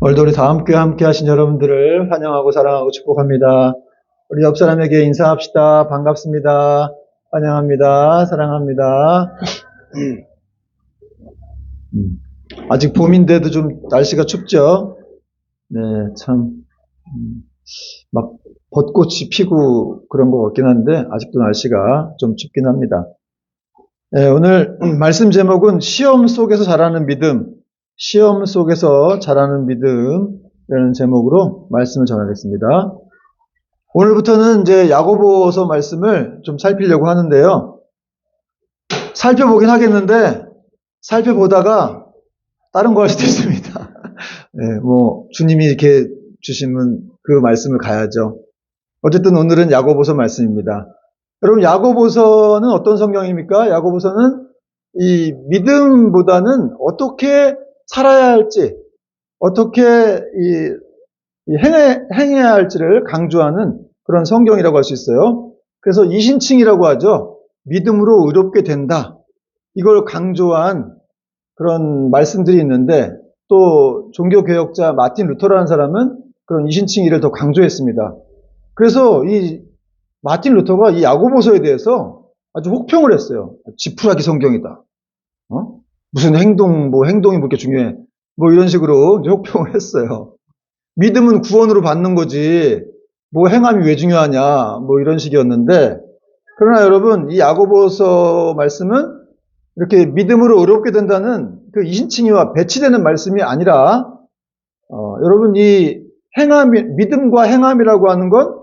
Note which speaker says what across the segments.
Speaker 1: 오늘도 우리 다 함께 하신 여러분들을 환영하고 사랑하고 축복합니다. 우리 옆 사람에게 인사합시다. 반갑습니다. 환영합니다. 사랑합니다. 아직 봄인데도 좀 날씨가 춥죠? 네, 참, 막 벚꽃이 피고 그런 것 같긴 한데 아직도 날씨가 좀 춥긴 합니다. 네, 오늘 말씀 제목은 시험 속에서 자라는 믿음, 시험 속에서 자라는 믿음이라는 제목으로 말씀을 전하겠습니다. 오늘부터는 이제 야고보서 말씀을 좀 살피려고 하는데요. 살펴보긴 하겠는데 살펴보다가 다른 거 할 수도 있습니다. 네, 주님이 이렇게 주시면 그 말씀을 가야죠. 어쨌든 오늘은 야고보서 말씀입니다. 여러분, 야고보서는 어떤 성경입니까? 야고보서는 이 믿음보다는 어떻게 살아야 할지, 어떻게 행해야 할지를 강조하는 그런 성경이라고 할 수 있어요. 그래서 이신칭이라고 하죠. 믿음으로 의롭게 된다. 이걸 강조한 그런 말씀들이 있는데, 또 종교개혁자 마틴 루터라는 사람은 그런 이신칭의를 더 강조했습니다. 그래서 이 마틴 루터가 이 야고보서에 대해서 아주 혹평을 했어요. 지푸라기 성경이다. 무슨 행동이 그렇게 중요해. 이런 식으로 이제 혹평을 했어요. 믿음은 구원으로 받는 거지, 행함이 왜 중요하냐, 이런 식이었는데, 그러나 여러분, 이 야고보서 말씀은 이렇게 믿음으로 의롭게 된다는 그 이신칭의와 배치되는 말씀이 아니라, 여러분, 이 믿음과 행함이라고 하는 건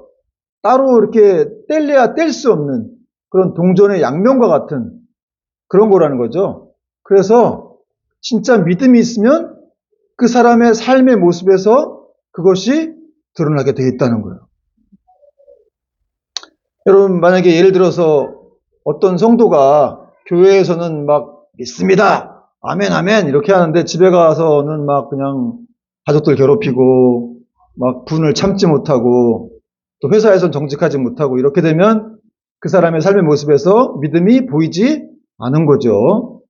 Speaker 1: 따로 이렇게 뗄래야 뗄 수 없는 그런 동전의 양면과 같은 그런 거라는 거죠. 그래서 진짜 믿음이 있으면 그 사람의 삶의 모습에서 그것이 드러나게 되어 있다는 거예요. 여러분, 만약에 예를 들어서 어떤 성도가 교회에서는 막 믿습니다, 아멘 아멘 이렇게 하는데 집에 가서는 막 그냥 가족들 괴롭히고 막 분을 참지 못하고 또 회사에선 정직하지 못하고 이렇게 되면 그 사람의 삶의 모습에서 믿음이 보이지 않은 거죠.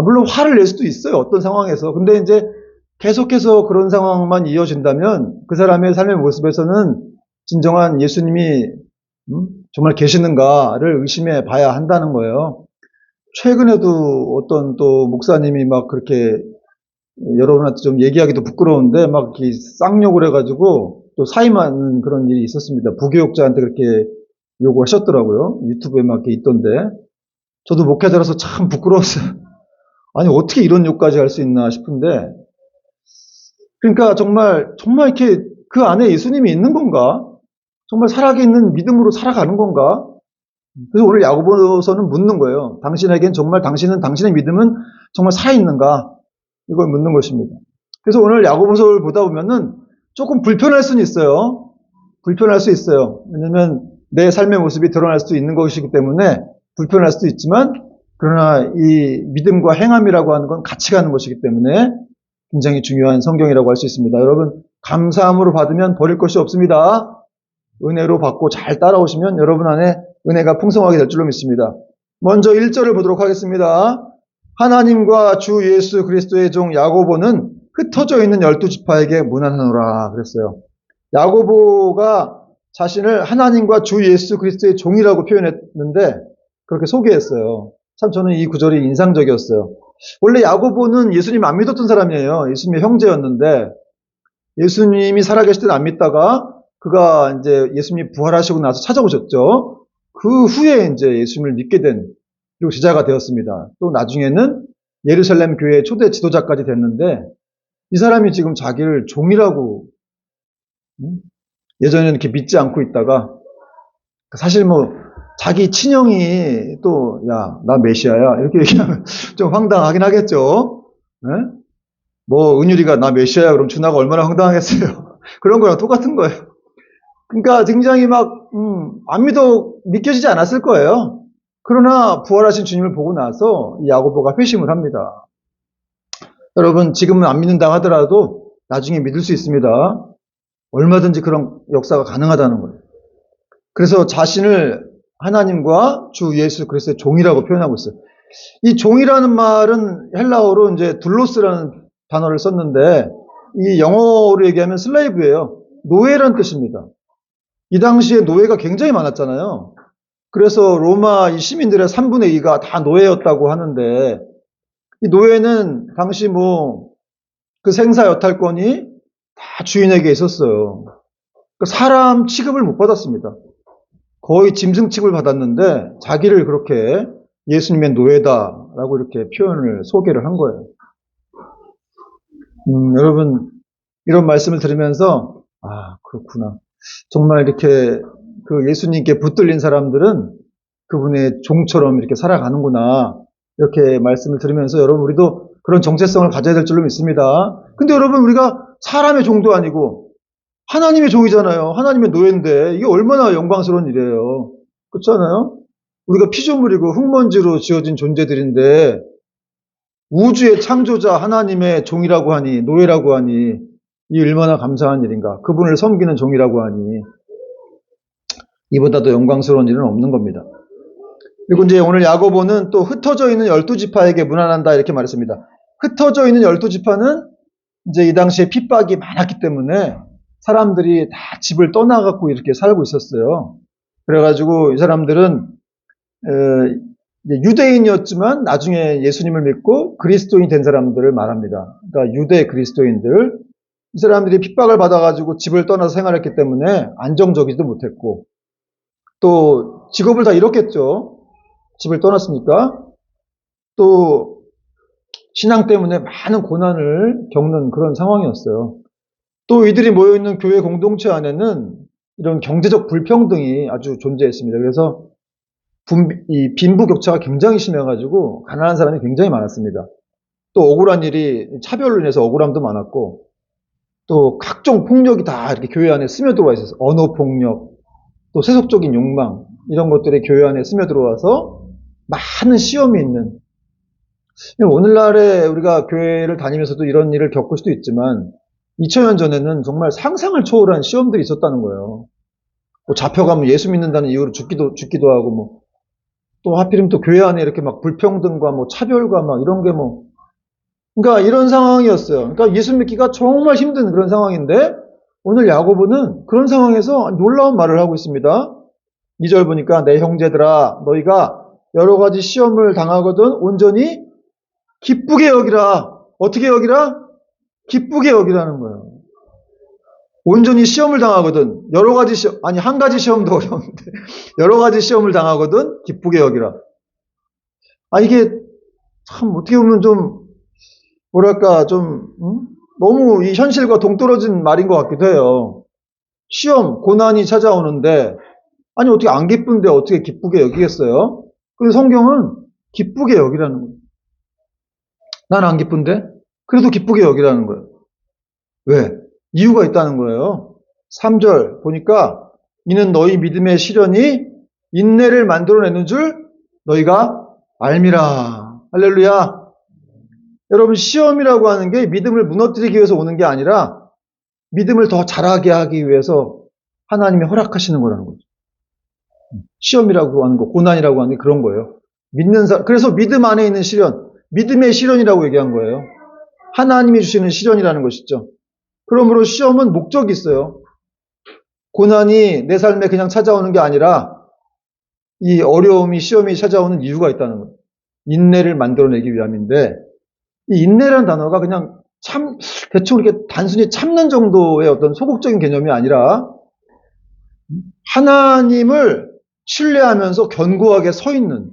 Speaker 1: 물론 화를 낼 수도 있어요, 어떤 상황에서. 근데 이제 계속해서 그런 상황만 이어진다면 그 사람의 삶의 모습에서는 진정한 예수님이 정말 계시는가를 의심해 봐야 한다는 거예요. 최근에도 어떤 또 목사님이 막 그렇게 여러분한테 좀 얘기하기도 부끄러운데 막 이렇게 쌍욕을 해가지고 또 사임하는 그런 일이 있었습니다. 부교육자한테 그렇게 욕을 하셨더라고요. 유튜브에 막 이렇게 있던데. 저도 목회자라서 참 부끄러웠어요. 아니, 어떻게 이런 욕까지 할 수 있나 싶은데. 그러니까 정말 이렇게 그 안에 예수님이 있는 건가? 정말 살아있는 믿음으로 살아가는 건가? 그래서 오늘 야고보서는 묻는 거예요. 당신에겐 정말 당신의 믿음은 정말 살아있는가? 이걸 묻는 것입니다. 그래서 오늘 야고보서를 보다 보면은 조금 불편할 수는 있어요. 불편할 수 있어요. 왜냐면 내 삶의 모습이 드러날 수도 있는 것이기 때문에 불편할 수도 있지만, 그러나 이 믿음과 행함이라고 하는 건 같이 가는 것이기 때문에 굉장히 중요한 성경이라고 할 수 있습니다. 여러분, 감사함으로 받으면 버릴 것이 없습니다. 은혜로 받고 잘 따라오시면 여러분 안에 은혜가 풍성하게 될 줄로 믿습니다. 먼저 1절을 보도록 하겠습니다. 하나님과 주 예수 그리스도의 종 야고보는 흩어져 있는 12지파에게 문안하노라 그랬어요. 야고보가 자신을 하나님과 주 예수 그리스도의 종이라고 표현했는데 그렇게 소개했어요. 참 저는 이 구절이 인상적이었어요. 원래 야고보는 예수님 안 믿었던 사람이에요. 예수님의 형제였는데 예수님이 살아계실 때는 안 믿다가 그가 이제 예수님이 부활하시고 나서 찾아오셨죠. 그 후에 이제 예수님을 믿게 된, 그리고 제자가 되었습니다. 또 나중에는 예루살렘 교회의 초대 지도자까지 됐는데 이 사람이 지금 자기를 종이라고, 예전에는 이렇게 믿지 않고 있다가 사실 자기 친형이 또 야, 나 메시아야 이렇게 얘기하면 좀 황당하긴 하겠죠. 네? 은율이가 나 메시아야 그럼 준하가 얼마나 황당하겠어요. 그런 거랑 똑같은 거예요. 그러니까 굉장히 안 믿겨지지 않았을 거예요. 그러나 부활하신 주님을 보고 나서 이 야고보가 회심을 합니다. 여러분, 지금은 안 믿는다 하더라도 나중에 믿을 수 있습니다. 얼마든지 그런 역사가 가능하다는 거예요. 그래서 자신을 하나님과 주 예수 그리스도의 종이라고 표현하고 있어요. 이 종이라는 말은 헬라어로 이제 둘로스라는 단어를 썼는데 이 영어로 얘기하면 슬레이브예요. 노예란 뜻입니다. 이 당시에 노예가 굉장히 많았잖아요. 그래서 로마 이 시민들의 3분의 2가 다 노예였다고 하는데, 이 노예는 당시 그 생사 여탈권이 다 주인에게 있었어요. 그러니까 사람 취급을 못 받았습니다. 거의 짐승 취급을 받았는데 자기를 그렇게 예수님의 노예다라고 이렇게 소개를 한 거예요. 여러분, 이런 말씀을 들으면서, 그렇구나. 정말 이렇게 그 예수님께 붙들린 사람들은 그분의 종처럼 이렇게 살아가는구나. 이렇게 말씀을 들으면서 여러분, 우리도 그런 정체성을 가져야 될 줄로 믿습니다. 근데 여러분, 우리가 사람의 종도 아니고 하나님의 종이잖아요. 하나님의 노예인데 이게 얼마나 영광스러운 일이에요. 그렇지 않아요? 우리가 피조물이고 흙먼지로 지어진 존재들인데 우주의 창조자 하나님의 종이라고 하니, 노예라고 하니, 이 얼마나 감사한 일인가. 그분을 섬기는 종이라고 하니 이보다 더 영광스러운 일은 없는 겁니다. 그리고 이제 오늘 야고보는 또 흩어져 있는 12지파에게 문안한다 이렇게 말했습니다. 흩어져 있는 12지파는 이제 이 당시에 핍박이 많았기 때문에 사람들이 다 집을 떠나갖고 이렇게 살고 있었어요. 그래가지고 이 사람들은 유대인이었지만 나중에 예수님을 믿고 그리스도인이 된 사람들을 말합니다. 그러니까 유대 그리스도인들. 이 사람들이 핍박을 받아가지고 집을 떠나서 생활했기 때문에 안정적이지도 못했고 또 직업을 다 잃었겠죠. 집을 떠났으니까. 또 신앙 때문에 많은 고난을 겪는 그런 상황이었어요. 또 이들이 모여있는 교회 공동체 안에는 이런 경제적 불평등이 아주 존재했습니다. 그래서 이 빈부격차가 굉장히 심해가지고 가난한 사람이 굉장히 많았습니다. 또 억울한 일이 차별로 인해서 억울함도 많았고 또 각종 폭력이 다 이렇게 교회 안에 스며들어와 있었어요. 언어폭력, 또 세속적인 욕망 이런 것들이 교회 안에 스며들어와서 많은 시험이 있는 오늘날에 우리가 교회를 다니면서도 이런 일을 겪을 수도 있지만 2000년 전에는 정말 상상을 초월한 시험들이 있었다는 거예요. 잡혀가면 예수 믿는다는 이유로 죽기도 하고 또 하필이면 또 교회 안에 이렇게 막 불평등과 차별과 이런 게 그러니까 이런 상황이었어요. 그러니까 예수 믿기가 정말 힘든 그런 상황인데 오늘 야고보는 그런 상황에서 놀라운 말을 하고 있습니다. 2절 보니까 내 형제들아 너희가 여러 가지 시험을 당하거든 온전히 기쁘게 여기라. 어떻게 여기라? 기쁘게 여기라는 거예요. 온전히 시험을 당하거든. 여러 가지 시험, 아니 한 가지 시험도 어려운데 여러 가지 시험을 당하거든 기쁘게 여기라. 이게 참 어떻게 보면 좀 뭐랄까 너무 이 현실과 동떨어진 말인 것 같기도 해요. 시험, 고난이 찾아오는데 아니 어떻게 안 기쁜데 어떻게 기쁘게 여기겠어요? 근데 성경은 기쁘게 여기라는 거예요. 난 안 기쁜데 그래도 기쁘게 여기라는 거예요. 왜? 이유가 있다는 거예요. 3절 보니까 이는 너희 믿음의 시련이 인내를 만들어내는 줄 너희가 알미라. 할렐루야. 여러분 시험이라고 하는 게 믿음을 무너뜨리기 위해서 오는 게 아니라 믿음을 더 잘하게 하기 위해서 하나님이 허락하시는 거라는 거죠. 시험이라고 하는 거, 고난이라고 하는 게 그런 거예요. 그래서 믿음 안에 있는 시련, 믿음의 시련이라고 얘기한 거예요. 하나님이 주시는 시련이라는 것이죠. 그러므로 시험은 목적이 있어요. 고난이 내 삶에 그냥 찾아오는 게 아니라 이 어려움이 시험이 찾아오는 이유가 있다는 거예요. 인내를 만들어내기 위함인데 이 인내라는 단어가 그냥 대충 이렇게 단순히 참는 정도의 어떤 소극적인 개념이 아니라 하나님을 신뢰하면서 견고하게 서 있는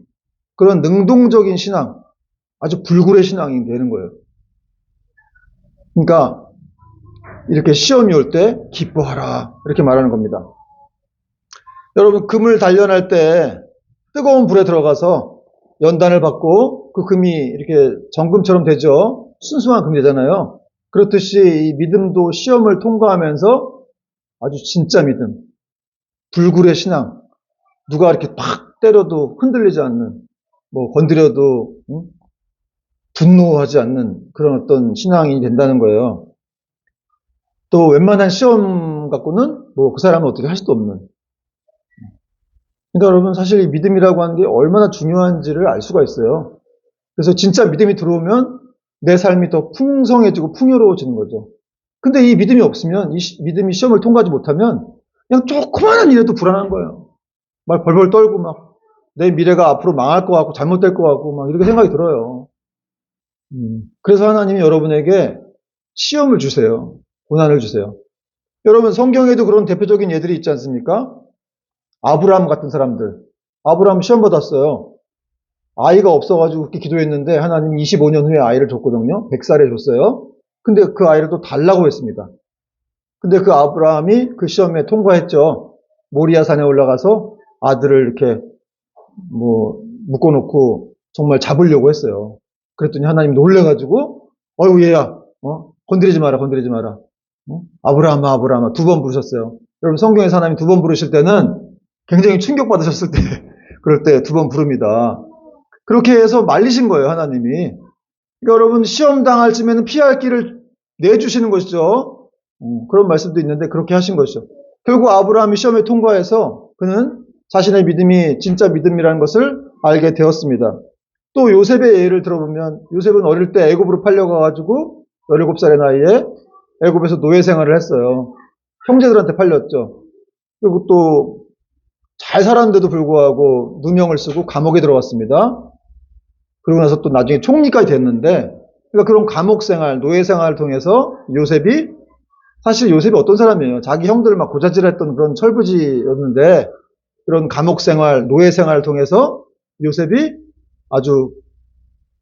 Speaker 1: 그런 능동적인 신앙, 아주 불굴의 신앙이 되는 거예요. 그러니까 이렇게 시험이 올 때 기뻐하라 이렇게 말하는 겁니다. 여러분 금을 단련할 때 뜨거운 불에 들어가서 연단을 받고 그 금이 이렇게 정금처럼 되죠. 순수한 금이 되잖아요. 그렇듯이 이 믿음도 시험을 통과하면서 아주 진짜 믿음, 불굴의 신앙, 누가 이렇게 팍 때려도 흔들리지 않는, 건드려도 분노하지 않는 그런 어떤 신앙이 된다는 거예요. 또 웬만한 시험 갖고는 그 사람은 어떻게 할 수도 없는. 그러니까 여러분 사실 이 믿음이라고 하는 게 얼마나 중요한지를 알 수가 있어요. 그래서 진짜 믿음이 들어오면 내 삶이 더 풍성해지고 풍요로워지는 거죠. 근데 이 믿음이 없으면, 이 믿음이 시험을 통과하지 못하면 그냥 조그마한 일에도 불안한 거예요. 막 벌벌 떨고 막 내 미래가 앞으로 망할 것 같고 잘못될 것 같고 막 이렇게 생각이 들어요. 그래서 하나님이 여러분에게 시험을 주세요. 고난을 주세요. 여러분 성경에도 그런 대표적인 예들이 있지 않습니까? 아브라함 같은 사람들. 아브라함 시험 받았어요. 아이가 없어가지고 그렇게 기도했는데 하나님이 25년 후에 아이를 줬거든요. 100살에 줬어요. 근데 그 아이를 또 달라고 했습니다. 근데 그 아브라함이 그 시험에 통과했죠. 모리아 산에 올라가서 아들을 이렇게 묶어놓고 정말 잡으려고 했어요. 그랬더니 하나님 놀래가지고, 어이구, 얘야, 건드리지 마라, 건드리지 마라. 아브라함아, 아브라함아, 2번 부르셨어요. 여러분, 성경에서 하나님 2번 부르실 때는 굉장히 충격받으셨을 때, 그럴 때 2번 부릅니다. 그렇게 해서 말리신 거예요, 하나님이. 그러니까 여러분, 시험 당할 쯤에는 피할 길을 내주시는 것이죠. 그런 말씀도 있는데, 그렇게 하신 것이죠. 결국 아브라함이 시험에 통과해서 그는 자신의 믿음이 진짜 믿음이라는 것을 알게 되었습니다. 또 요셉의 예를 들어보면 요셉은 어릴 때 애굽으로 팔려가가지고 17살의 나이에 애굽에서 노예 생활을 했어요. 형제들한테 팔렸죠. 그리고 또 잘 살았는데도 불구하고 누명을 쓰고 감옥에 들어갔습니다. 그러고 나서 또 나중에 총리까지 됐는데, 그러니까 그런 감옥 생활, 노예 생활을 통해서 사실 요셉이 어떤 사람이에요? 자기 형들을 막 고자질했던 그런 철부지였는데, 그런 감옥 생활, 노예 생활을 통해서 요셉이 아주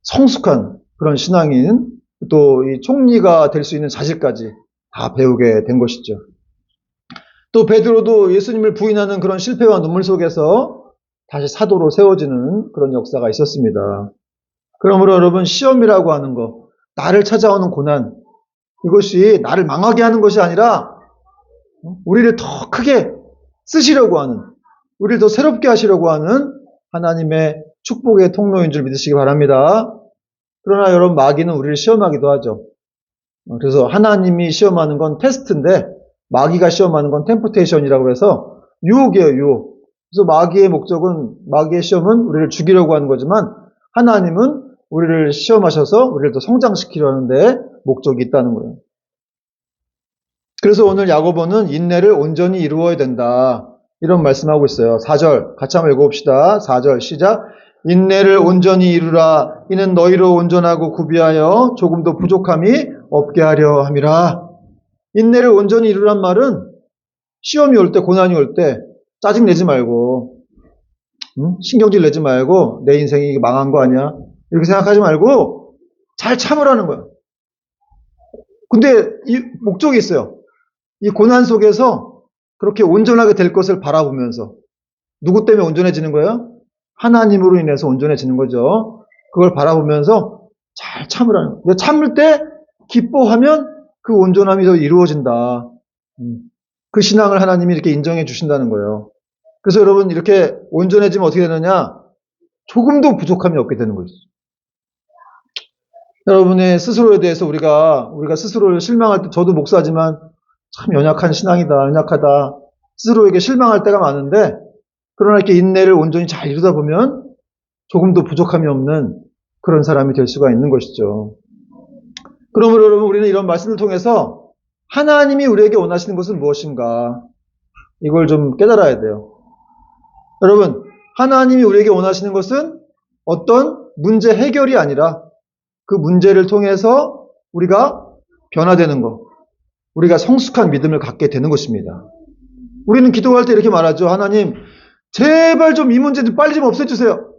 Speaker 1: 성숙한 그런 신앙인, 또 이 총리가 될 수 있는 자질까지 다 배우게 된 것이죠. 또 베드로도 예수님을 부인하는 그런 실패와 눈물 속에서 다시 사도로 세워지는 그런 역사가 있었습니다. 그러므로 여러분, 시험이라고 하는 거, 나를 찾아오는 고난, 이것이 나를 망하게 하는 것이 아니라 우리를 더 크게 쓰시려고 하는, 우리를 더 새롭게 하시려고 하는 하나님의 축복의 통로인 줄 믿으시기 바랍니다. 그러나 여러분, 마귀는 우리를 시험하기도 하죠. 그래서 하나님이 시험하는 건 테스트인데 마귀가 시험하는 건 템프테이션이라고 해서 유혹이에요, 유혹. 그래서 마귀의 시험은 우리를 죽이려고 하는 거지만 하나님은 우리를 시험하셔서 우리를 더 성장시키려는 데 목적이 있다는 거예요. 그래서 오늘 야고보는 인내를 온전히 이루어야 된다, 이런 말씀하고 있어요. 4절 같이 한번 읽어봅시다. 4절 시작. 인내를 온전히 이루라. 이는 너희로 온전하고 구비하여 조금도 부족함이 없게 하려 함이라. 인내를 온전히 이루란 말은 시험이 올 때, 고난이 올 때 짜증내지 말고, 신경질 내지 말고 내 인생이 망한 거 아니야, 이렇게 생각하지 말고 잘 참으라는 거야. 근데 이 목적이 있어요. 이 고난 속에서 그렇게 온전하게 될 것을 바라보면서, 누구 때문에 온전해지는 거예요? 하나님으로 인해서 온전해지는 거죠. 그걸 바라보면서 잘 참으라는 거예요. 근데 참을 때 기뻐하면 그 온전함이 더 이루어진다. 그 신앙을 하나님이 이렇게 인정해 주신다는 거예요. 그래서 여러분, 이렇게 온전해지면 어떻게 되느냐? 조금도 부족함이 없게 되는 거죠. 여러분의 스스로에 대해서 우리가 스스로를 실망할 때, 저도 목사지만 참 연약한 신앙이다, 연약하다, 스스로에게 실망할 때가 많은데, 그러나 이렇게 인내를 온전히 잘 이루다 보면 조금도 부족함이 없는 그런 사람이 될 수가 있는 것이죠. 그러므로 여러분, 우리는 이런 말씀을 통해서 하나님이 우리에게 원하시는 것은 무엇인가, 이걸 좀 깨달아야 돼요. 여러분, 하나님이 우리에게 원하시는 것은 어떤 문제 해결이 아니라 그 문제를 통해서 우리가 변화되는 것, 우리가 성숙한 믿음을 갖게 되는 것입니다. 우리는 기도할 때 이렇게 말하죠. 하나님, 제발 좀 이 문제 좀 빨리 좀 없애주세요.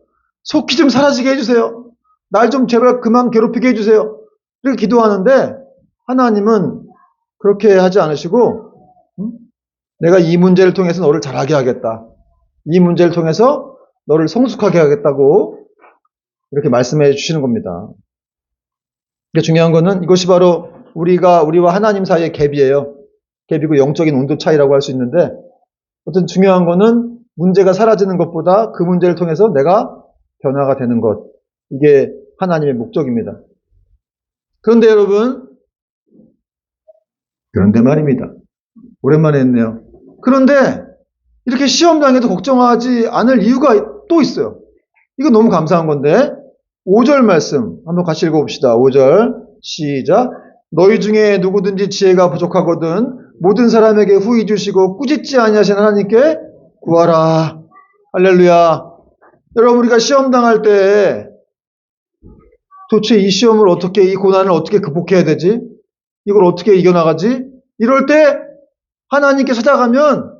Speaker 1: 속히 좀 사라지게 해주세요. 날 좀 제발 그만 괴롭히게 해주세요. 이렇게 기도하는데 하나님은 그렇게 하지 않으시고, 내가 이 문제를 통해서 너를 잘하게 하겠다, 이 문제를 통해서 너를 성숙하게 하겠다고 이렇게 말씀해 주시는 겁니다. 중요한 거는 이것이 바로 우리와 하나님 사이의 갭이에요. 갭이고 영적인 온도 차이라고 할 수 있는데, 어쨌든 중요한 거는 문제가 사라지는 것보다 그 문제를 통해서 내가 변화가 되는 것, 이게 하나님의 목적입니다. 그런데 여러분, 그런데 말입니다. 오랜만에 했네요. 그런데 이렇게 시험 당해도 걱정하지 않을 이유가 또 있어요. 이거 너무 감사한 건데, 5절 말씀 한번 같이 읽어봅시다. 5절 시작. 너희 중에 누구든지 지혜가 부족하거든 모든 사람에게 후히 주시고 꾸짖지 아니하시는 하나님께 구하라. 할렐루야. 여러분, 우리가 시험 당할 때 도대체 이 시험을 어떻게, 이 고난을 어떻게 극복해야 되지? 이걸 어떻게 이겨나가지? 이럴 때 하나님께 찾아가면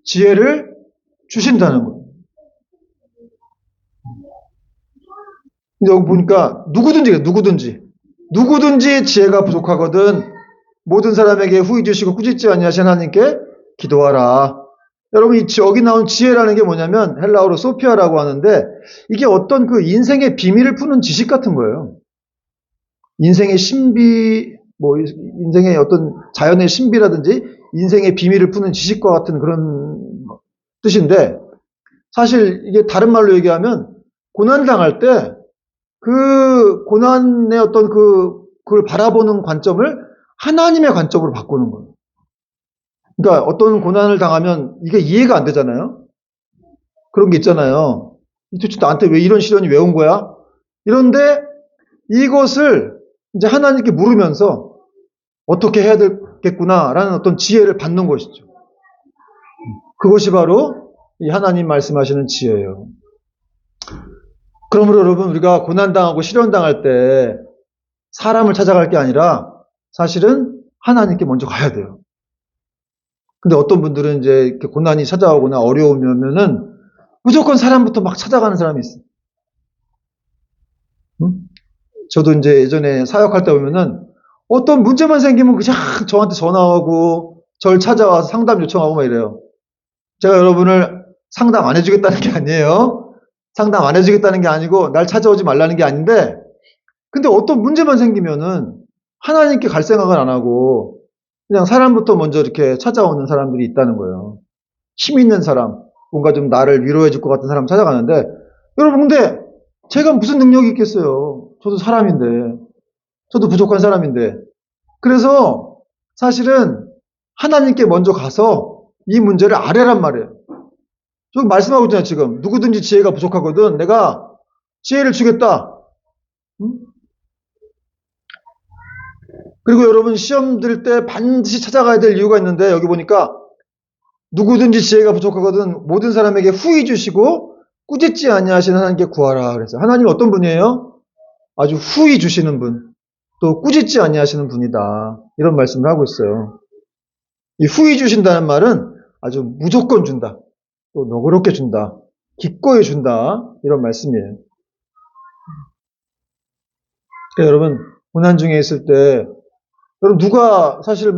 Speaker 1: 지혜를 주신다는 거예요. 근데 여기 보니까 누구든지 지혜가 부족하거든 모든 사람에게 후히 주시고 꾸짖지 아니하신 하나님께 기도하라. 여러분, 여기 나온 지혜라는 게 뭐냐면 헬라어로 소피아라고 하는데 이게 어떤 그 인생의 비밀을 푸는 지식 같은 거예요. 인생의 신비, 인생의 어떤 자연의 신비라든지 인생의 비밀을 푸는 지식과 같은 그런 뜻인데, 사실 이게 다른 말로 얘기하면 고난 당할 때 그 고난의 어떤 그걸 바라보는 관점을 하나님의 관점으로 바꾸는 거예요. 그러니까 어떤 고난을 당하면 이게 이해가 안 되잖아요. 그런 게 있잖아요. 도대체 나한테 왜 이런 시련이 왜 온 거야? 이런데 이것을 이제 하나님께 물으면서 어떻게 해야 되겠구나라는 어떤 지혜를 받는 것이죠. 그것이 바로 이 하나님 말씀하시는 지혜예요. 그러므로 여러분, 우리가 고난당하고 시련당할 때 사람을 찾아갈 게 아니라 사실은 하나님께 먼저 가야 돼요. 근데 어떤 분들은 이제 이렇게 고난이 찾아오거나 어려움이 오면은 무조건 사람부터 막 찾아가는 사람이 있어요. 응? 저도 이제 예전에 사역할 때 보면은 어떤 문제만 생기면 그냥 저한테 전화하고 저를 찾아와서 상담 요청하고 막 이래요. 제가 여러분을 상담 안 해주겠다는 게 아니에요. 상담 안 해주겠다는 게 아니고 날 찾아오지 말라는 게 아닌데, 근데 어떤 문제만 생기면은 하나님께 갈 생각을 안 하고 그냥 사람부터 먼저 이렇게 찾아오는 사람들이 있다는 거예요. 힘 있는 사람, 뭔가 좀 나를 위로해 줄 것 같은 사람 찾아가는데, 여러분, 근데 제가 무슨 능력이 있겠어요? 저도 사람인데, 저도 부족한 사람인데. 그래서 사실은 하나님께 먼저 가서 이 문제를 아뢰란 말이에요. 저 말씀하고 있잖아요, 지금. 누구든지 지혜가 부족하거든 내가 지혜를 주겠다. 응? 그리고 여러분, 시험 들 때 반드시 찾아가야 될 이유가 있는데, 여기 보니까 누구든지 지혜가 부족하거든 모든 사람에게 후히 주시고 꾸짖지 아니하시는 하나님께 구하라 그랬어요. 하나님이 어떤 분이에요? 아주 후히 주시는 분, 또 꾸짖지 아니하시는 분이다. 이런 말씀을 하고 있어요. 이 후히 주신다는 말은 아주 무조건 준다, 또 너그럽게 준다, 기꺼이 준다, 이런 말씀이에요. 그러니까 여러분, 고난 중에 있을 때 여러분, 누가 사실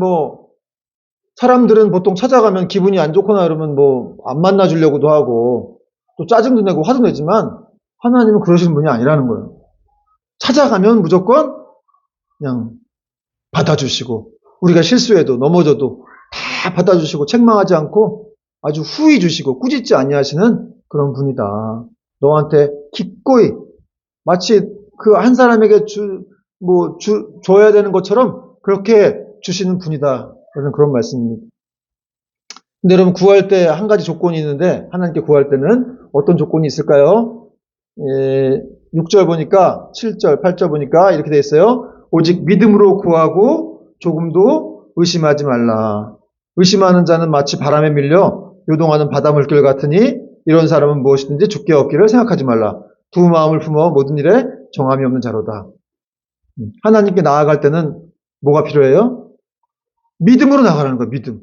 Speaker 1: 사람들은 보통 찾아가면 기분이 안 좋거나 이러면 안 만나주려고도 하고 또 짜증도 내고 화도 내지만 하나님은 그러시는 분이 아니라는 거예요. 찾아가면 무조건 그냥 받아주시고, 우리가 실수해도 넘어져도 다 받아주시고 책망하지 않고 아주 후히 주시고 꾸짖지 아니하시는 그런 분이다. 너한테 기꺼이 마치 그 한 사람에게 줘야 되는 것처럼 그렇게 주시는 분이다. 그런 말씀입니다. 근데 여러분, 구할 때 한 가지 조건이 있는데, 하나님께 구할 때는 어떤 조건이 있을까요? 6절 보니까, 7절, 8절 보니까 이렇게 되어 있어요. 오직 믿음으로 구하고 조금도 의심하지 말라. 의심하는 자는 마치 바람에 밀려 요동하는 바다 물결 같으니 이런 사람은 무엇이든지 죽게 얻기를 생각하지 말라. 두 마음을 품어 모든 일에 정함이 없는 자로다. 하나님께 나아갈 때는 뭐가 필요해요? 믿음으로 나가라는 거예요. 믿음.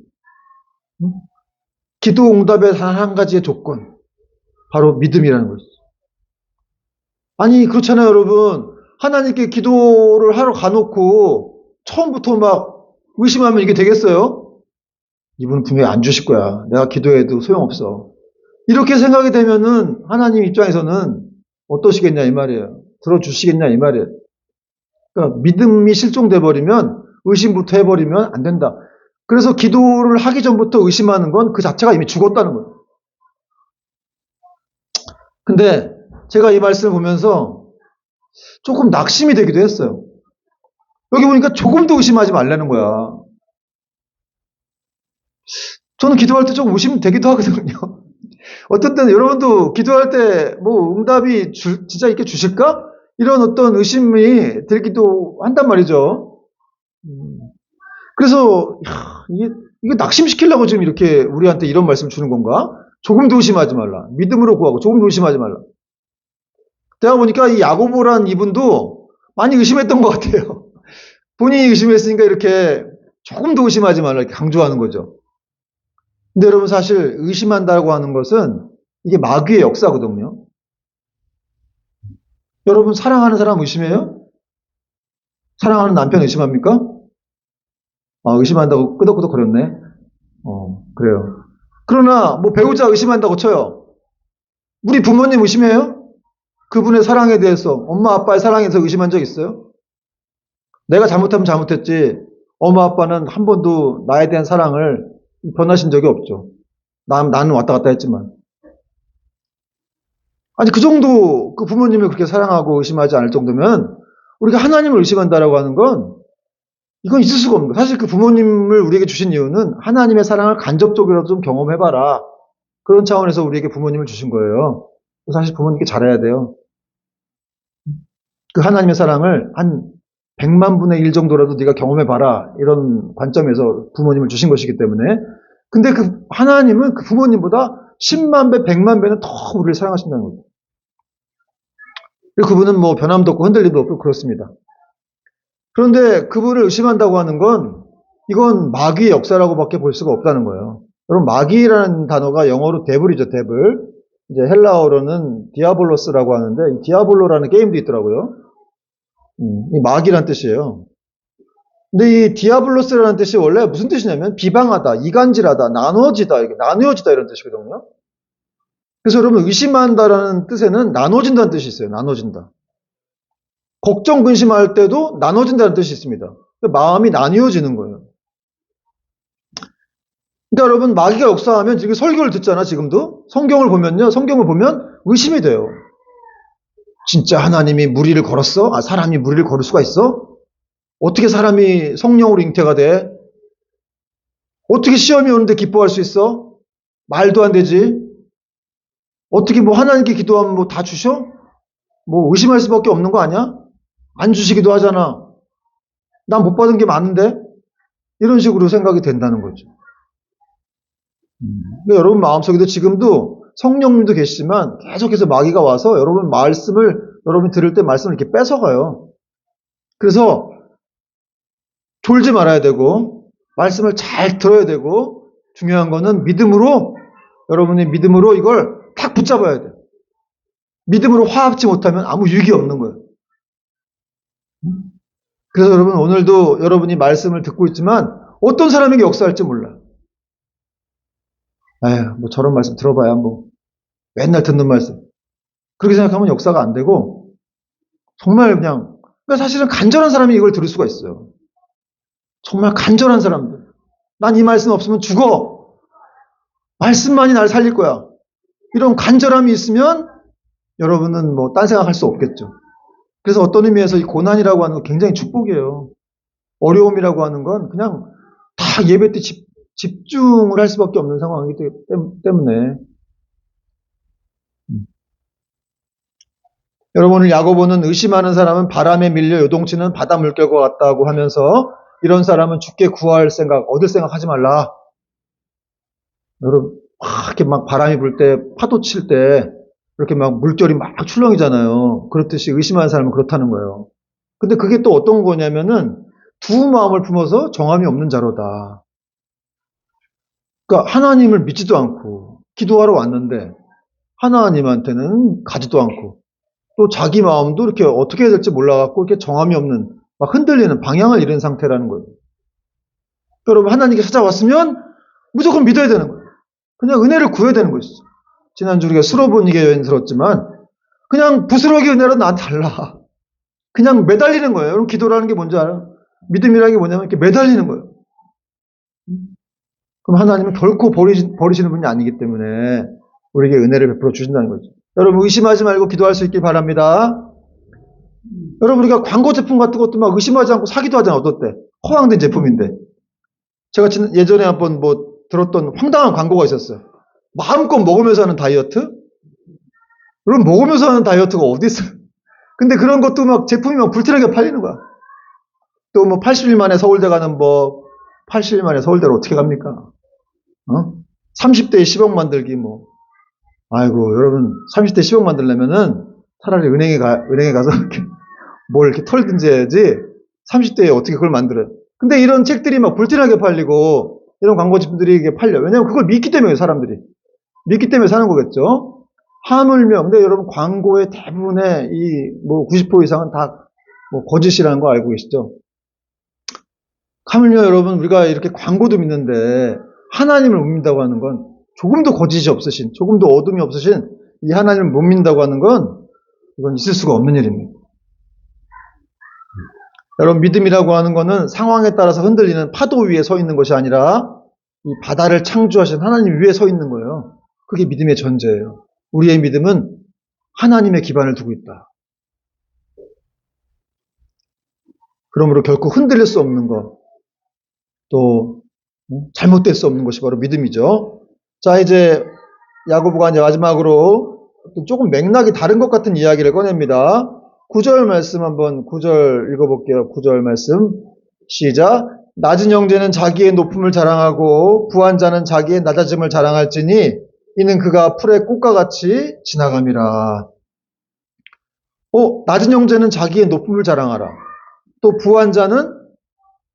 Speaker 1: 기도 응답의 단 한 가지의 조건, 바로 믿음이라는 거죠. 아니, 그렇잖아요, 여러분. 하나님께 기도를 하러 가놓고 처음부터 막 의심하면 이게 되겠어요? 이분은 분명히 안 주실 거야. 내가 기도해도 소용없어. 이렇게 생각이 되면은 하나님 입장에서는 어떠시겠냐 이 말이에요. 들어주시겠냐 이 말이에요. 그러니까 믿음이 실종돼 버리면, 의심부터 해버리면 안 된다. 그래서 기도를 하기 전부터 의심하는 건 그 자체가 이미 죽었다는 거예요. 근데 제가 이 말씀을 보면서 조금 낙심이 되기도 했어요. 여기 보니까 조금도 의심하지 말라는 거야. 저는 기도할 때 조금 의심되기도 하거든요. 어떤 때는 여러분도 기도할 때 응답이 진짜 이렇게 주실까? 이런 어떤 의심이 들기도 한단 말이죠. 그래서 이게 낙심시키려고 지금 이렇게 우리한테 이런 말씀 주는 건가? 조금도 의심하지 말라. 믿음으로 구하고 조금도 의심하지 말라. 제가 보니까 이 야고보란 이분도 많이 의심했던 것 같아요. 본인이 의심했으니까 이렇게 조금도 의심하지 말라 이렇게 강조하는 거죠. 근데 여러분 사실 의심한다고 하는 것은 이게 마귀의 역사거든요. 여러분 사랑하는 사람 의심해요? 사랑하는 남편 의심합니까? 의심한다고 끄덕끄덕 거렸네. 그래요. 그러나 뭐 배우자 의심한다고 쳐요. 우리 부모님 의심해요? 그분의 사랑에 대해서 엄마 아빠의 사랑에 대해서 의심한 적 있어요? 내가 잘못하면 잘못했지 엄마 아빠는 한 번도 나에 대한 사랑을 변하신 적이 없죠. 나는 왔다 갔다 했지만. 아니 그 정도 그 부모님을 그렇게 사랑하고 의심하지 않을 정도면 우리가 하나님을 의심한다라고 하는 건 이건 있을 수가 없는 거예요. 사실 그 부모님을 우리에게 주신 이유는 하나님의 사랑을 간접적으로라도 좀 경험해봐라. 그런 차원에서 우리에게 부모님을 주신 거예요. 사실 부모님께 잘해야 돼요. 그 하나님의 사랑을 한 100만 분의 1 정도라도 네가 경험해봐라. 이런 관점에서 부모님을 주신 것이기 때문에. 근데 그 하나님은 그 부모님보다 10만 배, 100만 배는 더 우리를 사랑하신다는 거죠. 그분은 뭐 변함도 없고 흔들림도 없고 그렇습니다. 그런데 그분을 의심한다고 하는 건 이건 마귀의 역사라고밖에 볼 수가 없다는 거예요. 여러분 마귀라는 단어가 영어로 데블이죠, 데블. 이제 헬라어로는 디아볼로스라고 하는데 이 디아볼로라는 게임도 있더라고요. 이 마귀란 뜻이에요. 근데 이 디아블로스라는 뜻이 원래 무슨 뜻이냐면 비방하다, 이간질하다, 나누어지다 이런 뜻이거든요. 그래서 여러분 의심한다라는 뜻에는 나눠진다는 뜻이 있어요. 나눠진다. 걱정, 근심할 때도 나눠진다는 뜻이 있습니다. 마음이 나뉘어지는 거예요. 그러니까 여러분 마귀가 역사하면 지금 설교를 듣잖아 지금도. 성경을 보면 의심이 돼요. 진짜 하나님이 무리를 걸었어? 사람이 무리를 걸을 수가 있어? 어떻게 사람이 성령으로 잉태가 돼? 어떻게 시험이 오는데 기뻐할 수 있어? 말도 안 되지. 어떻게 뭐 하나님께 기도하면 뭐 다 주셔? 뭐 의심할 수밖에 없는 거 아니야? 안 주시기도 하잖아. 난 못 받은 게 많은데? 이런 식으로 생각이 된다는 거죠. 그러니까 여러분 마음속에도 지금도 성령님도 계시지만 계속해서 마귀가 와서 여러분 들을 때 말씀을 이렇게 뺏어가요. 그래서 졸지 말아야 되고 말씀을 잘 들어야 되고 중요한 거는 여러분이 믿음으로 이걸 탁 붙잡아야 돼요. 믿음으로 화합지 못하면 아무 유익이 없는 거예요. 그래서 여러분 오늘도 여러분이 말씀을 듣고 있지만 어떤 사람에게 역사할지 몰라요. 뭐 저런 말씀 들어봐야 뭐 맨날 듣는 말씀. 그렇게 생각하면 역사가 안 되고 정말 그러니까 사실은 간절한 사람이 이걸 들을 수가 있어요. 정말 간절한 사람들. 난 이 말씀 없으면 죽어. 말씀만이 날 살릴 거야. 이런 간절함이 있으면 여러분은 뭐 딴 생각할 수 없겠죠. 그래서 어떤 의미에서 이 고난이라고 하는 건 굉장히 축복이에요. 어려움이라고 하는 건 그냥 다 예배 때 집중을 할 수밖에 없는 상황이기 때문에. 여러분 야고보는 의심하는 사람은 바람에 밀려 요동치는 바다 물결과 같다고 하면서 이런 사람은 죽게 구할 생각, 얻을 생각 하지 말라. 여러분 이렇게 막 바람이 불 때, 파도 칠 때 이렇게 막 물결이 막 출렁이잖아요. 그렇듯이 의심하는 사람은 그렇다는 거예요. 근데 그게 또 어떤 거냐면은 두 마음을 품어서 정함이 없는 자로다. 그러니까 하나님을 믿지도 않고 기도하러 왔는데 하나님한테는 가지도 않고 또 자기 마음도 이렇게 어떻게 해야 될지 몰라갖고 이렇게 정함이 없는 막 흔들리는 방향을 잃은 상태라는 거예요. 여러분 하나님께 찾아왔으면 무조건 믿어야 되는 거예요. 그냥 은혜를 구해야 되는 것이죠. 지난주 우리가 수로보니게 여행 들었지만 그냥 부스러기 은혜로 나한테 달라. 그냥 매달리는 거예요. 여러분 기도라는 게 뭔지 알아요? 믿음이라는 게 뭐냐면 이렇게 매달리는 거예요. 그럼 하나님은 결코 버리시는 분이 아니기 때문에 우리에게 은혜를 베풀어 주신다는 거죠. 여러분 의심하지 말고 기도할 수 있길 바랍니다. 여러분 우리가 광고 제품 같은 것도 막 의심하지 않고 사기도 하잖아요. 어떨 때? 허황된 제품인데. 제가 예전에 한번 뭐 들었던 황당한 광고가 있었어요. 마음껏 먹으면서 하는 다이어트? 여러분 먹으면서 하는 다이어트가 어디 있어요? 근데 그런 것도 막 제품이 막 불티나게 팔리는 거야. 또 뭐 80일 만에 서울대 가는 법, 80일 만에 서울대를 어떻게 갑니까? 30대에 10억 만들기 뭐. 아이고, 여러분, 30대 10억 만들려면은 차라리 은행에 가서 뭘 이렇게 털든지 해야지 30대에 어떻게 그걸 만들어요. 근데 이런 책들이 막 불티나게 팔리고 이런 광고집들이 이게 팔려. 왜냐면 그걸 믿기 때문에 사람들이. 믿기 때문에 사는 거겠죠. 하물며, 근데 여러분 광고의 대부분의 이 뭐 90% 이상은 다 뭐 거짓이라는 거 알고 계시죠? 하물며 여러분 우리가 이렇게 광고도 믿는데 하나님을 못 믿는다고 하는 건 조금도 거짓이 없으신, 조금도 어둠이 없으신 이 하나님을 못 믿는다고 하는 건 이건 있을 수가 없는 일입니다. 여러분 믿음이라고 하는 거는 상황에 따라서 흔들리는 파도 위에 서 있는 것이 아니라 이 바다를 창조하신 하나님 위에 서 있는 거예요. 그게 믿음의 전제예요. 우리의 믿음은 하나님의 기반을 두고 있다. 그러므로 결코 흔들릴 수 없는 것, 또 잘못될 수 없는 것이 바로 믿음이죠. 자, 이제 야고보가 이제 마지막으로 조금 맥락이 다른 것 같은 이야기를 꺼냅니다. 9절 말씀 한번 9절 읽어볼게요. 9절 말씀 시작. 낮은 형제는 자기의 높음을 자랑하고 부한 자는 자기의 낮아짐을 자랑할지니 이는 그가 풀의 꽃과 같이 지나감이라. 낮은 형제는 자기의 높음을 자랑하라. 또 부한 자는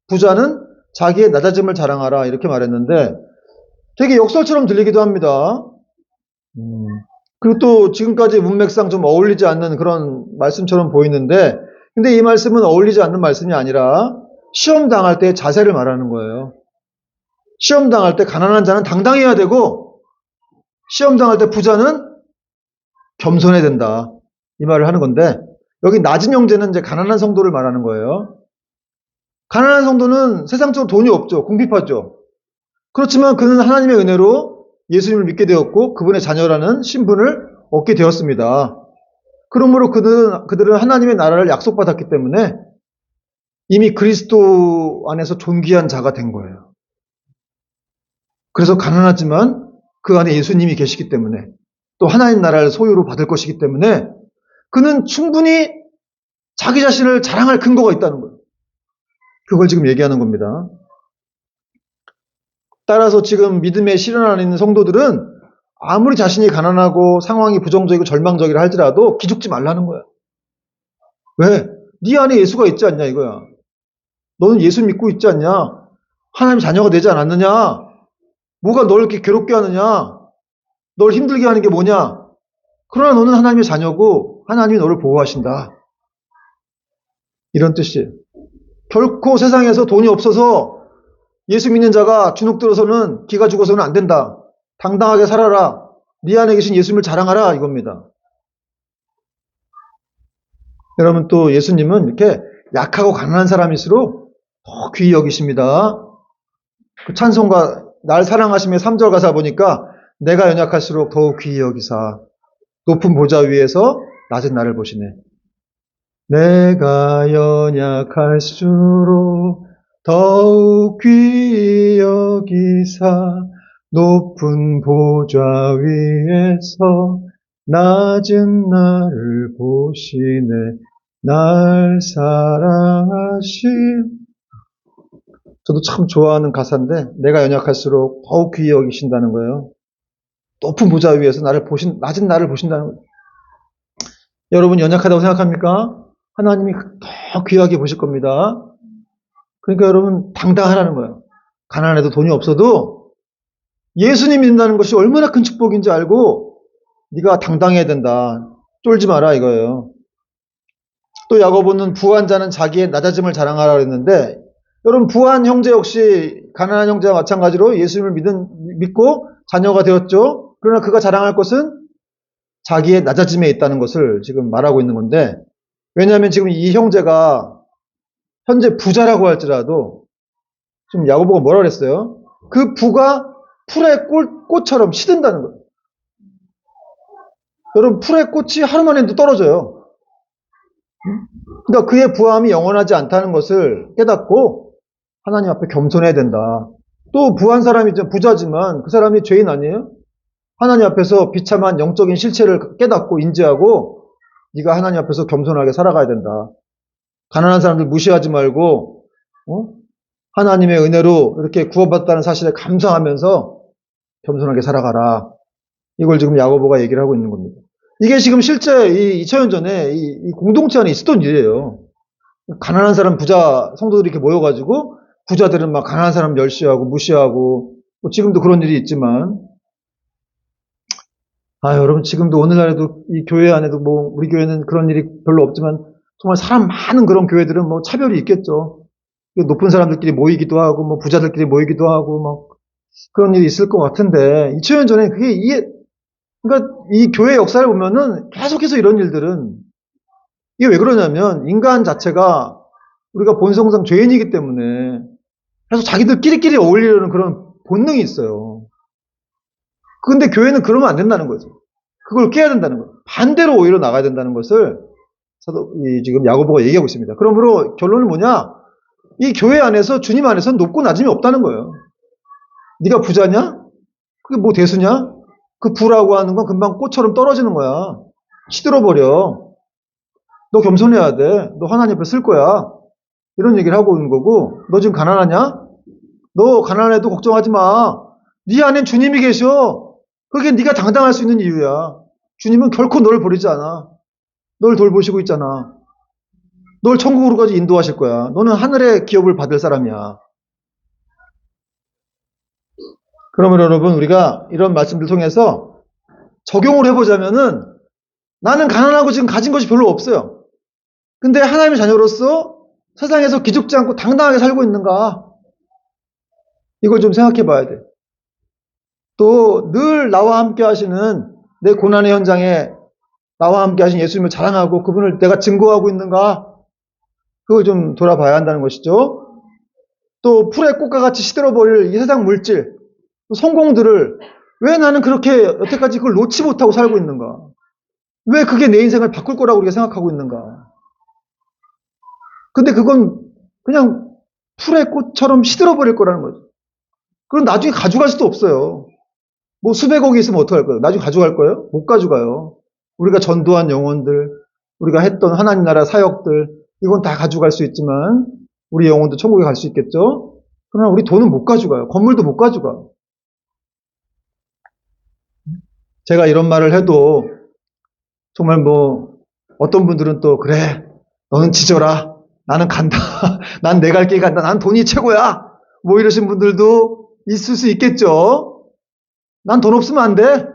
Speaker 1: 부자는 자기의 낮아짐을 자랑하라 이렇게 말했는데 되게 역설처럼 들리기도 합니다. 그리고 또 지금까지 문맥상 좀 어울리지 않는 그런 말씀처럼 보이는데 근데 이 말씀은 어울리지 않는 말씀이 아니라 시험 당할 때의 자세를 말하는 거예요. 시험 당할 때 가난한 자는 당당해야 되고 시험 당할 때 부자는 겸손해야 된다. 이 말을 하는 건데 여기 낮은 형제는 이제 가난한 성도를 말하는 거예요. 가난한 성도는 세상적으로 돈이 없죠. 궁핍하죠. 그렇지만 그는 하나님의 은혜로 예수님을 믿게 되었고 그분의 자녀라는 신분을 얻게 되었습니다. 그러므로 그들은 하나님의 나라를 약속받았기 때문에 이미 그리스도 안에서 존귀한 자가 된 거예요. 그래서 가난하지만 그 안에 예수님이 계시기 때문에 또 하나님 나라를 소유로 받을 것이기 때문에 그는 충분히 자기 자신을 자랑할 근거가 있다는 거예요. 그걸 지금 얘기하는 겁니다. 따라서 지금 믿음에 실현 있는 성도들은 아무리 자신이 가난하고 상황이 부정적이고 절망적이라 할지라도 기죽지 말라는 거야. 왜? 네 안에 예수가 있지 않냐 이거야. 너는 예수 믿고 있지 않냐? 하나님 자녀가 되지 않았느냐? 뭐가 널 이렇게 괴롭게 하느냐? 널 힘들게 하는 게 뭐냐? 그러나 너는 하나님의 자녀고 하나님이 너를 보호하신다. 이런 뜻이에요. 결코 세상에서 돈이 없어서 예수 믿는 자가 주눅 들어서는 기가 죽어서는 안 된다. 당당하게 살아라. 네 안에 계신 예수님을 자랑하라 이겁니다. 여러분 또 예수님은 이렇게 약하고 가난한 사람일수록 더 귀히 여기십니다. 그 찬송가 날 사랑하심의 3절 가사 보니까 내가 연약할수록 더욱 귀히 여기사 높은 보좌 위에서 낮은 나를 보시네. 내가 연약할수록 더욱 귀히 여기사 높은 보좌 위에서 낮은 나를 보시네. 날 사랑하신 저도 참 좋아하는 가사인데 내가 연약할수록 더욱 귀히 여기신다는 거예요. 높은 보좌 위에서 낮은 나를 보신다는 거예요. 여러분 연약하다고 생각합니까? 하나님이 더 귀하게 보실 겁니다. 그러니까 여러분 당당하라는 거예요. 가난해도 돈이 없어도 예수님 믿는다는 것이 얼마나 큰 축복인지 알고 네가 당당해야 된다. 쫄지 마라 이거예요. 또 야고보는 부한 자는 자기의 낮아짐을 자랑하라 그랬는데 여러분 부한 형제 역시 가난한 형제와 마찬가지로 예수님을 믿고 자녀가 되었죠. 그러나 그가 자랑할 것은 자기의 낮아짐에 있다는 것을 지금 말하고 있는 건데 왜냐하면 지금 이 형제가 현재 부자라고 할지라도 지금 야고보가 뭐라 그랬어요? 그 부가 풀의 꽃처럼 시든다는 거예요. 여러분 풀의 꽃이 하루 만에 떨어져요. 그러니까 그의 부함이 영원하지 않다는 것을 깨닫고 하나님 앞에 겸손해야 된다. 또 부한 사람이 부자지만 그 사람이 죄인 아니에요? 하나님 앞에서 비참한 영적인 실체를 깨닫고 인지하고 네가 하나님 앞에서 겸손하게 살아가야 된다. 가난한 사람들 무시하지 말고 하나님의 은혜로 이렇게 구원받았다는 사실에 감사하면서 겸손하게 살아가라. 이걸 지금 야고보가 얘기를 하고 있는 겁니다. 이게 지금 실제 이 2000년 전에 이 공동체 안에 있었던 일이에요. 가난한 사람, 부자 성도들이 이렇게 모여가지고 부자들은 막 가난한 사람 멸시하고 무시하고, 뭐 지금도 그런 일이 있지만, 여러분 지금도 오늘날에도 이 교회 안에도 뭐 우리 교회는 그런 일이 별로 없지만 정말 사람 많은 그런 교회들은 뭐 차별이 있겠죠. 높은 사람들끼리 모이기도 하고 뭐 부자들끼리 모이기도 하고 막 그런 일이 있을 것 같은데, 2000년 전에 그러니까 이 교회 역사를 보면은 계속해서 이런 일들은, 이게 왜 그러냐면 인간 자체가 우리가 본성상 죄인이기 때문에 계속 자기들끼리끼리 어울리려는 그런 본능이 있어요. 근데 교회는 그러면 안 된다는 거죠. 그걸 깨야 된다는 거예요. 반대로 오히려 나가야 된다는 것을 지금 야고보가 얘기하고 있습니다. 그러므로 결론은 뭐냐? 이 교회 안에서, 주님 안에서는 높고 낮음이 없다는 거예요. 네가 부자냐? 그게 뭐 대수냐? 그 부라고 하는 건 금방 꽃처럼 떨어지는 거야. 시들어버려. 너 겸손해야 돼. 너 하나님 앞에 쓸 거야. 이런 얘기를 하고 있는 거고, 너 지금 가난하냐? 너 가난해도 걱정하지 마. 네 안엔 주님이 계셔. 그게 네가 당당할 수 있는 이유야. 주님은 결코 너를 버리지 않아. 널 돌보시고 있잖아. 널 천국으로까지 인도하실 거야. 너는 하늘의 기업을 받을 사람이야. 그러면 여러분, 우리가 이런 말씀들 통해서 적용을 해보자면은, 나는 가난하고 지금 가진 것이 별로 없어요. 근데 하나님의 자녀로서 세상에서 기죽지 않고 당당하게 살고 있는가? 이걸 좀 생각해 봐야 돼. 또 늘 나와 함께 하시는, 내 고난의 현장에 나와 함께 하신 예수님을 자랑하고 그분을 내가 증거하고 있는가? 그걸 좀 돌아봐야 한다는 것이죠. 또 풀의 꽃과 같이 시들어버릴 이 세상 물질, 성공들을 왜 나는 그렇게 여태까지 그걸 놓지 못하고 살고 있는가? 왜 그게 내 인생을 바꿀 거라고 우리가 생각하고 있는가? 근데 그건 그냥 풀의 꽃처럼 시들어버릴 거라는 거죠. 그럼 나중에 가져갈 수도 없어요. 뭐 수백억이 있으면 어떡할 거예요? 나중에 가져갈 거예요? 못 가져가요. 우리가 전도한 영혼들, 우리가 했던 하나님 나라 사역들, 이건 다 가져갈 수 있지만 우리 영혼도 천국에 갈 수 있겠죠? 그러나 우리 돈은 못 가져가요. 건물도 못 가져가요. 제가 이런 말을 해도 정말 뭐 어떤 분들은 또 그래, 너는 지져라, 나는 간다, 난 내 갈 길 간다, 난 돈이 최고야, 뭐 이러신 분들도 있을 수 있겠죠. 난 돈 없으면 안 돼.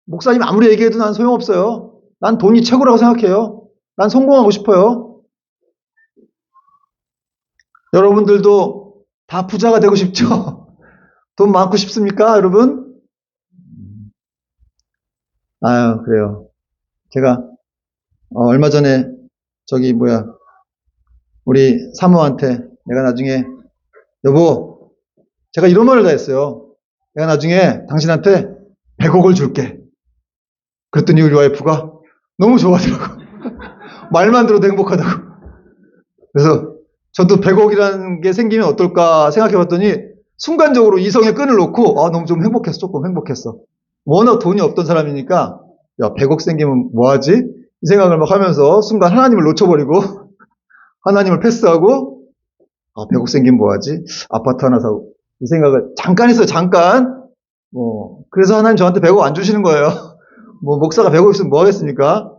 Speaker 1: 목사님 아무리 얘기해도 난 소용없어요. 난 돈이 최고라고 생각해요. 난 성공하고 싶어요. 여러분들도 다 부자가 되고 싶죠? 돈 많고 싶습니까, 여러분? 그래요. 제가 얼마 전에 우리 사모한테 내가 나중에, 여보, 제가 이런 말을 다 했어요. 내가 나중에 당신한테 100억을 줄게. 그랬더니 우리 와이프가 너무 좋아하더라고. 말만 들어도 행복하다고. 그래서 저도 100억이라는 게 생기면 어떨까 생각해 봤더니 순간적으로 이성의 끈을 놓고 너무 좀 행복했어. 조금 행복했어. 워낙 돈이 없던 사람이니까 100억 생기면 뭐하지? 이 생각을 막 하면서 순간 하나님을 놓쳐버리고 하나님을 패스하고 100억 생기면 뭐하지? 아파트 하나 사고, 이 생각을 잠깐 했어요. 잠깐. 그래서 하나님 저한테 100억 안 주시는 거예요. 목사가 100억 있으면 뭐 하겠습니까?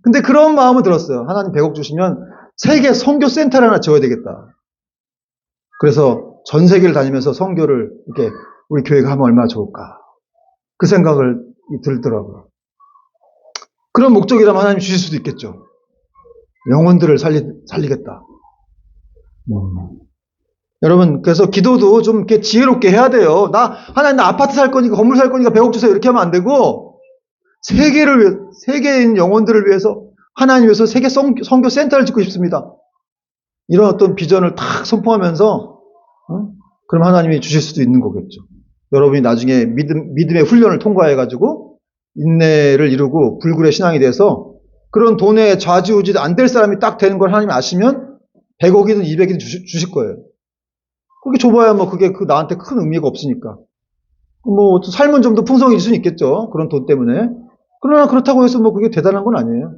Speaker 1: 근데 그런 마음은 들었어요. 하나님 100억 주시면 세계 선교 센터를 하나 지어야 되겠다. 그래서 전 세계를 다니면서 선교를 이렇게 우리 교회가 하면 얼마나 좋을까. 그 생각을 들더라고요. 그런 목적이라면 하나님 주실 수도 있겠죠. 영혼들을 살리겠다. 여러분, 그래서 기도도 좀 이렇게 지혜롭게 해야 돼요. 하나님 나 아파트 살 거니까, 건물 살 거니까 100억 주세요. 이렇게 하면 안 되고, 세계인 영혼들을 위해서, 하나님 위해서 세계 선교 센터를 짓고 싶습니다. 이런 어떤 비전을 탁 선포하면서, 그럼 하나님이 주실 수도 있는 거겠죠. 여러분이 나중에 믿음의 훈련을 통과해가지고, 인내를 이루고, 불굴의 신앙이 돼서, 그런 돈에 좌지우지 안 될 사람이 딱 되는 걸 하나님이 아시면, 100억이든 200억이든 주실 거예요. 그게 좁아야 그게 나한테 큰 의미가 없으니까. 삶은 좀 더 풍성해질 수는 있겠죠. 그런 돈 때문에. 그러나 그렇다고 해서 그게 대단한 건 아니에요.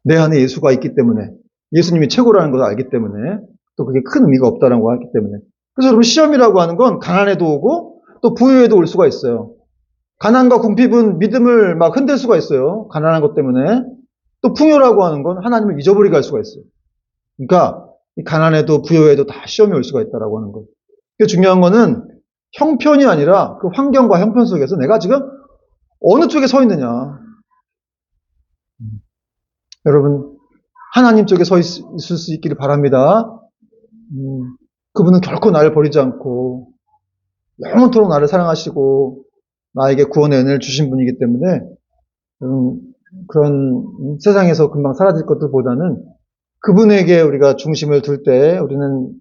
Speaker 1: 내 안에 예수가 있기 때문에, 예수님이 최고라는 것을 알기 때문에, 또 그게 큰 의미가 없다라고 하기 때문에. 그래서 여러분 시험이라고 하는 건 가난에도 오고 또 부유에도 올 수가 있어요. 가난과 궁핍은 믿음을 막 흔들 수가 있어요. 가난한 것 때문에. 또 풍요라고 하는 건 하나님을 잊어버리게 할 수가 있어요. 그러니까 이 가난에도 부유에도 다 시험이 올 수가 있다라고 하는 거. 중요한 거는 형편이 아니라 그 환경과 형편 속에서 내가 지금 어느 쪽에 서 있느냐. 여러분 하나님 쪽에 서 있을 수 있기를 바랍니다. 그분은 결코 나를 버리지 않고 영원토록 나를 사랑하시고 나에게 구원의 은혜를 주신 분이기 때문에 그런 세상에서 금방 사라질 것들보다는 그분에게 우리가 중심을 둘 때 우리는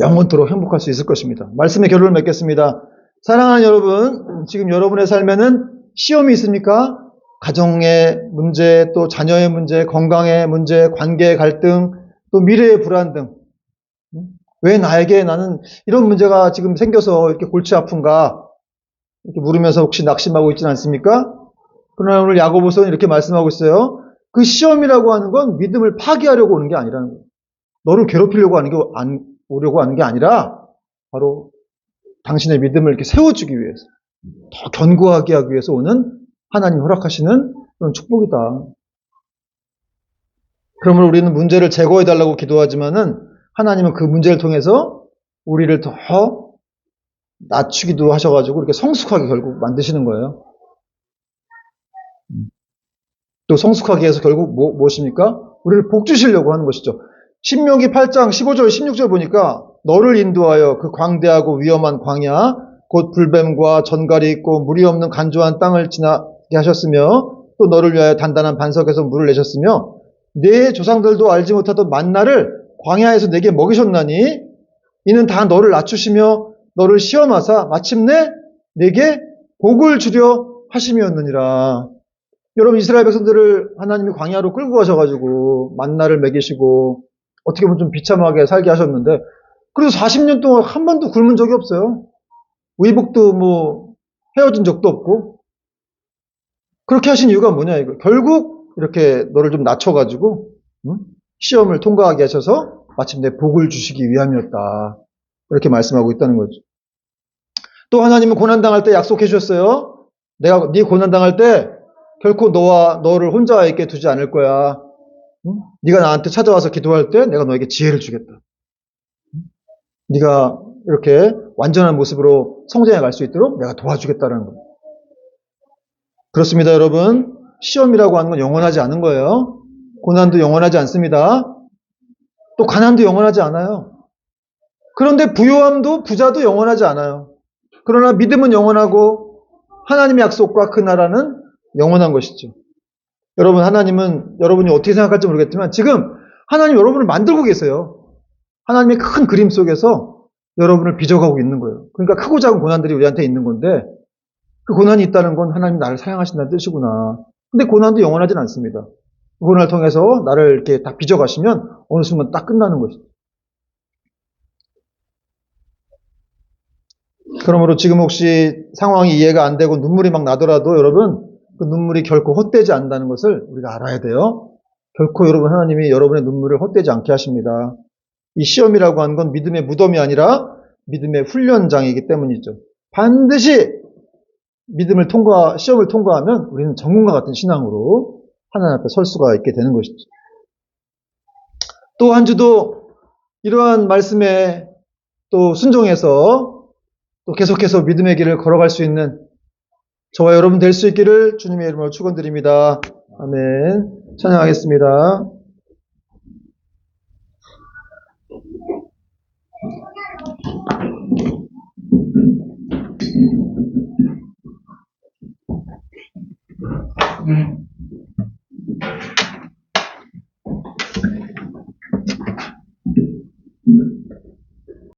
Speaker 1: 영원토록 행복할 수 있을 것입니다. 말씀의 결론을 맺겠습니다. 사랑하는 여러분, 지금 여러분의 삶에는 시험이 있습니까? 가정의 문제, 또 자녀의 문제, 건강의 문제, 관계의 갈등, 또 미래의 불안 등. 왜 나는 이런 문제가 지금 생겨서 이렇게 골치 아픈가? 이렇게 물으면서 혹시 낙심하고 있지는 않습니까? 그러나 오늘 야고보서는 이렇게 말씀하고 있어요. 그 시험이라고 하는 건 믿음을 파괴하려고 오는 게 아니라는 거예요. 너를 괴롭히려고 오려고 하는 게 아니라 바로 당신의 믿음을 이렇게 세워주기 위해서, 더 견고하게 하기 위해서 오는 하나님 허락하시는 그런 축복이다. 그러므로 우리는 문제를 제거해달라고 기도하지만은 하나님은 그 문제를 통해서 우리를 더 낮추기도 하셔가지고 이렇게 성숙하게 결국 만드시는 거예요. 또 성숙하게 해서 결국 무엇입니까? 우리를 복 주시려고 하는 것이죠. 신명기 8장 15절 16절 보니까 너를 인도하여 그 광대하고 위험한 광야 곧 불뱀과 전갈이 있고 물이 없는 간조한 땅을 지나게 하셨으며 또 너를 위하여 단단한 반석에서 물을 내셨으며 내 조상들도 알지 못하던 만나를 광야에서 내게 먹이셨나니 이는 다 너를 낮추시며 너를 시험하사 마침내 내게 복을 주려 하심이었느니라. 여러분 이스라엘 백성들을 하나님이 광야로 끌고 가셔가지고 만나를 먹이시고 어떻게 보면 좀 비참하게 살게 하셨는데 그래도 40년 동안 한 번도 굶은 적이 없어요. 의복도 헤어진 적도 없고 그렇게 하신 이유가 뭐냐 이거. 결국 이렇게 너를 좀 낮춰가지고 시험을 통과하게 하셔서 마침내 복을 주시기 위함이었다. 이렇게 말씀하고 있다는 거죠. 또 하나님은 고난당할 때 약속해 주셨어요. 내가 네 고난당할 때 결코 너를 혼자 있게 두지 않을 거야. 네가 나한테 찾아와서 기도할 때 내가 너에게 지혜를 주겠다. 네가 이렇게 완전한 모습으로 성장해 갈 수 있도록 내가 도와주겠다는 거예요. 그렇습니다, 여러분. 시험이라고 하는 건 영원하지 않은 거예요. 고난도 영원하지 않습니다. 또 가난도 영원하지 않아요. 그런데 부요함도 부자도 영원하지 않아요. 그러나 믿음은 영원하고 하나님의 약속과 그 나라는 영원한 것이죠. 여러분, 하나님은 여러분이 어떻게 생각할지 모르겠지만 지금 하나님 여러분을 만들고 계세요. 하나님의 큰 그림 속에서 여러분을 빚어가고 있는 거예요. 그러니까 크고 작은 고난들이 우리한테 있는 건데 그 고난이 있다는 건 하나님 나를 사랑하신다는 뜻이구나. 근데 고난도 영원하진 않습니다. 그 고난을 통해서 나를 이렇게 다 빚어가시면 어느 순간 딱 끝나는 것이죠. 그러므로 지금 혹시 상황이 이해가 안 되고 눈물이 막 나더라도 여러분 그 눈물이 결코 헛되지 않는다는 것을 우리가 알아야 돼요. 결코 여러분 하나님이 여러분의 눈물을 헛되지 않게 하십니다. 이 시험이라고 하는 건 믿음의 무덤이 아니라 믿음의 훈련장이기 때문이죠. 반드시 시험을 통과하면 우리는 전문가 같은 신앙으로 하나님 앞에 설 수가 있게 되는 것이죠. 또 한 주도 이러한 말씀에 또 순종해서 또 계속해서 믿음의 길을 걸어갈 수 있는 저와 여러분 될 수 있기를 주님의 이름으로 축원드립니다. 아멘. 찬양하겠습니다.